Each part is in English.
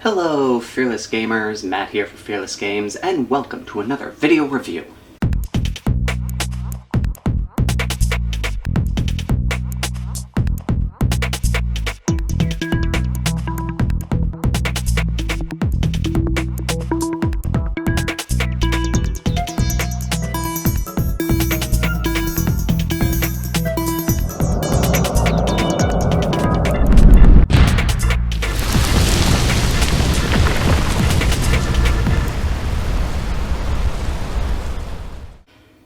Hello, Fearless Gamers, Matt here for Fearless Games, and welcome to another video review.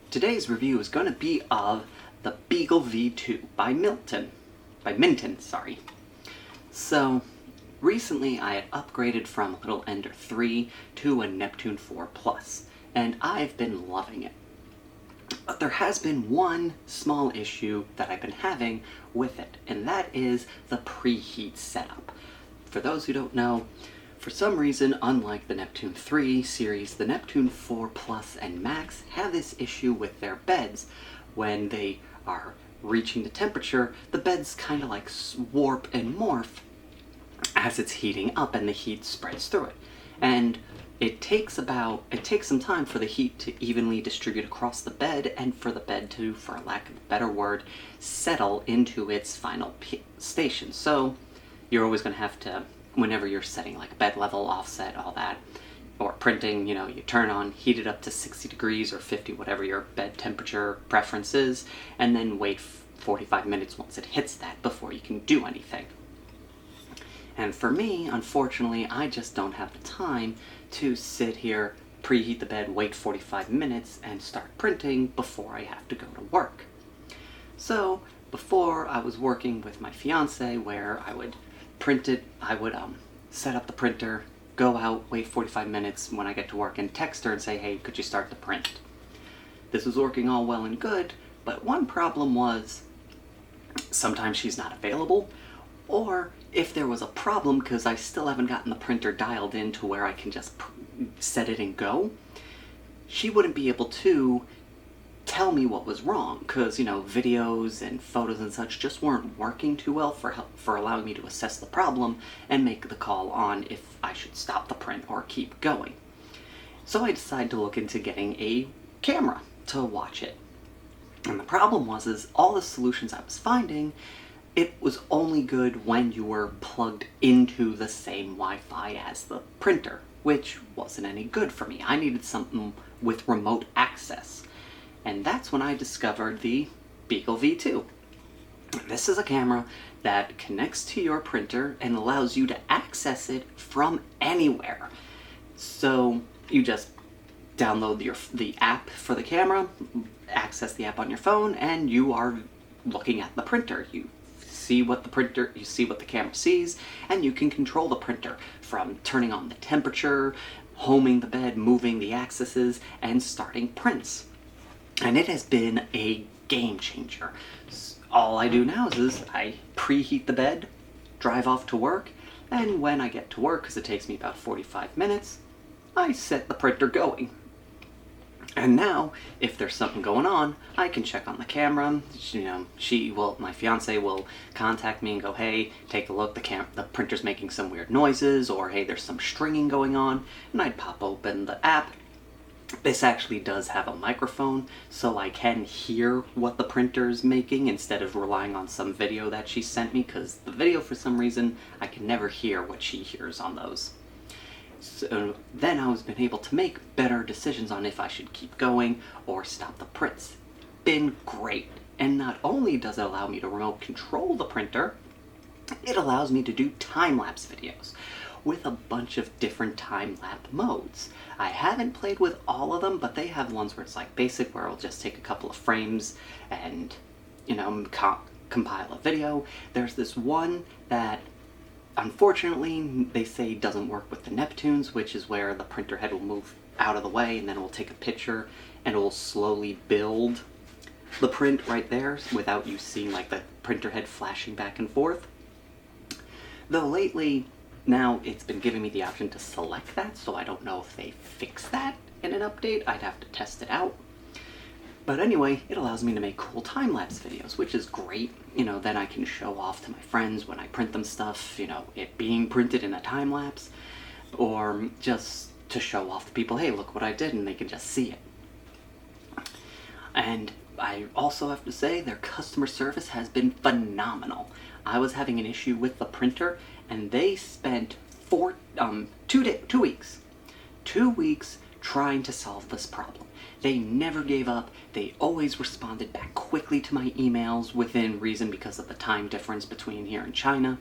Today's review is going to be of the Beagle V2 by Mintion, sorry. So, recently I had upgraded from a little Ender 3 to a Neptune 4 Plus, and I've been loving it. But there has been one small issue that I've been having with it, and that is the preheat setup. For those who don't know, for some reason, unlike the Neptune 3 series, the Neptune 4 Plus and Max have this issue with their beds. When they are reaching the temperature, the beds kind of like warp and morph as it's heating up and the heat spreads through it. And it takes some time for the heat to evenly distribute across the bed and for the bed to, for lack of a better word, settle into its final station. So you're always going to have to, whenever you're setting like bed level, offset, all that, or printing, you turn on, heat it up to 60 degrees or 50, whatever your bed temperature preference is, and then wait 45 minutes once it hits that before you can do anything. And for me, unfortunately, I just don't have the time to sit here, preheat the bed, wait 45 minutes, and start printing before I have to go to work. So, before I was working with my fiance, where I would print it, I would set up the printer, go out, wait 45 minutes when I get to work, and text her and say, hey, could you start the print? This was working all well and good, but one problem was sometimes she's not available, or if there was a problem because I still haven't gotten the printer dialed in to where I can just set it and go, she wouldn't be able to tell me what was wrong, because, videos and photos and such just weren't working too well for allowing me to assess the problem and make the call on if I should stop the print or keep going. So I decided to look into getting a camera to watch it. And the problem is all the solutions I was finding, it was only good when you were plugged into the same Wi-Fi as the printer, which wasn't any good for me. I needed something with remote access. And that's when I discovered the Beagle V2. This is a camera that connects to your printer and allows you to access it from anywhere. So you just download the app for the camera, access the app on your phone, and you are looking at the printer. You see what the camera sees, and you can control the printer from turning on the temperature, homing the bed, moving the axes, and starting prints. And it has been a game changer. All I do now is I preheat the bed, drive off to work, and when I get to work, because it takes me about 45 minutes, I set the printer going. And now, if there's something going on, I can check on the camera. My fiance will contact me and go, hey, take a look, the printer's making some weird noises, or hey, there's some stringing going on, and I'd pop open the app. This actually does have a microphone, so I can hear what the printer's making instead of relying on some video that she sent me, because the video, for some reason, I can never hear what she hears on those. So then I was been able to make better decisions on if I should keep going or stop the prints. Been great. And not only does it allow me to remote control the printer, it allows me to do time-lapse videos with a bunch of different time-lapse modes. I haven't played with all of them, but they have ones where it's like basic, where I'll just take a couple of frames and, compile a video. There's this one that, unfortunately, they say doesn't work with the Neptunes, which is where the printer head will move out of the way and then it will take a picture and it will slowly build the print right there without you seeing like the printer head flashing back and forth. Though lately, now it's been giving me the option to select that, so I don't know if they fix that in an update. I'd have to test it out. But anyway, it allows me to make cool time-lapse videos, which is great. Then I can show off to my friends when I print them stuff, it being printed in a time-lapse. or just to show off to people, hey, look what I did, and they can just see it. And I also have to say their customer service has been phenomenal. I was having an issue with the printer, and they spent 2 weeks trying to solve this problem. They never gave up. They always responded back quickly to my emails within reason because of the time difference between here and China.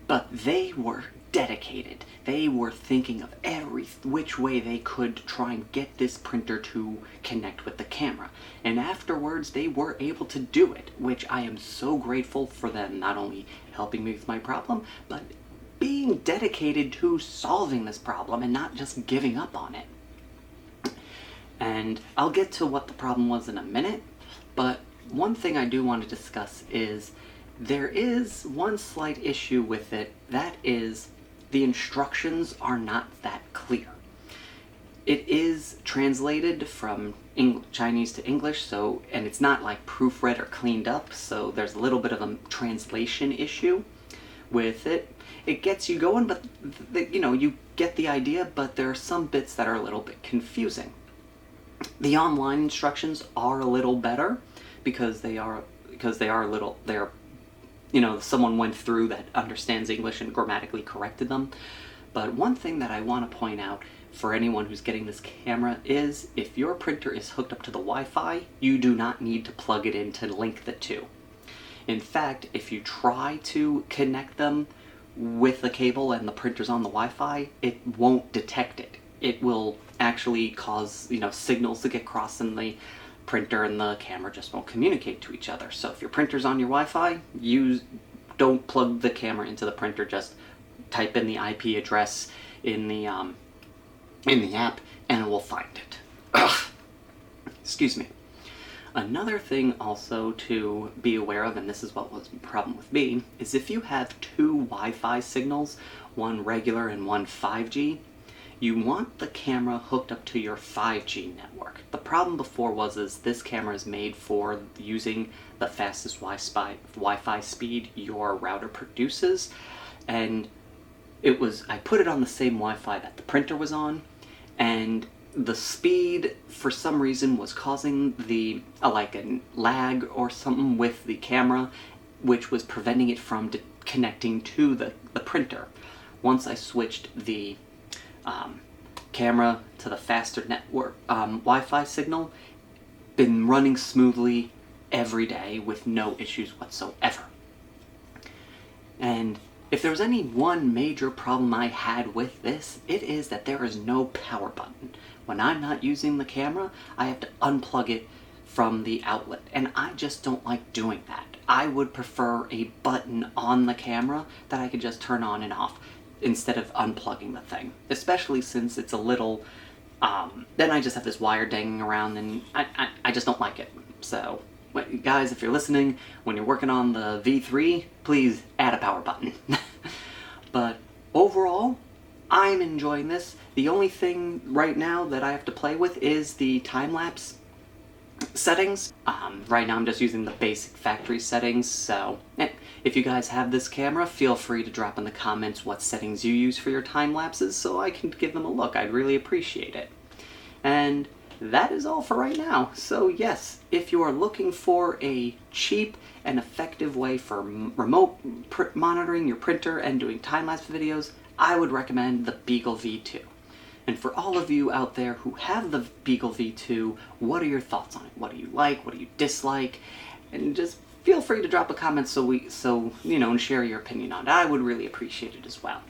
But they were dedicated. They were thinking of every which way they could try and get this printer to connect with the camera. And afterwards, they were able to do it, which I am so grateful for them not only helping me with my problem, but being dedicated to solving this problem and not just giving up on it. And I'll get to what the problem was in a minute, but one thing I do want to discuss is there is one slight issue with it. That is, the instructions are not that clear. It is translated from Chinese to English, and it's not like proofread or cleaned up, so there's a little bit of a translation issue with it. It gets you going, but you get the idea, but there are some bits that are a little bit confusing. The online instructions are a little better because someone went through that understands English and grammatically corrected them. But one thing that I want to point out for anyone who's getting this camera is if your printer is hooked up to the Wi-Fi, you do not need to plug it in to link the two. In fact, if you try to connect them with the cable and the printer's on the Wi-Fi, it won't detect it. It will actually cause, signals to get crossed in the printer, and the camera just won't communicate to each other. So if your printer's on your Wi-Fi, don't plug the camera into the printer, just type in the IP address in the app and it will find it. Ugh. Excuse me. Another thing also to be aware of, and this is what was the problem with me, is if you have two Wi-Fi signals, one regular and one 5G, you want the camera hooked up to your 5G network. The problem before was this camera is made for using the fastest Wi-Fi speed your router produces, and I put it on the same Wi-Fi that the printer was on, and the speed for some reason was causing like a lag or something with the camera, which was preventing it from connecting to the printer. Once I switched the camera to the faster network Wi-Fi signal, been running smoothly every day with no issues whatsoever. And if there was any one major problem I had with this, it is that there is no power button. When I'm not using the camera, I have to unplug it from the outlet, and I just don't like doing that. I would prefer a button on the camera that I could just turn on and off instead of unplugging the thing, especially since it's a little, then I just have this wire dangling around, and I just don't like it. So, guys, if you're listening, when you're working on the V3, please add a power button. But overall, I'm enjoying this. The only thing right now that I have to play with is the time-lapse settings. Right now I'm just using the basic factory settings, so if you guys have this camera, feel free to drop in the comments what settings you use for your time lapses so I can give them a look. I'd really appreciate it. And that is all for right now. So yes, if you are looking for a cheap and effective way for remote monitoring your printer and doing time-lapse videos, I would recommend the Beagle V2. And for all of you out there who have the Beagle V2, what are your thoughts on it? What do you like? What do you dislike? And just feel free to drop a comment and share your opinion on it. I would really appreciate it as well.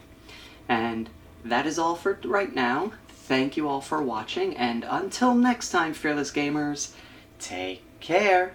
And that is all for right now. Thank you all for watching, and until next time, fearless gamers, take care.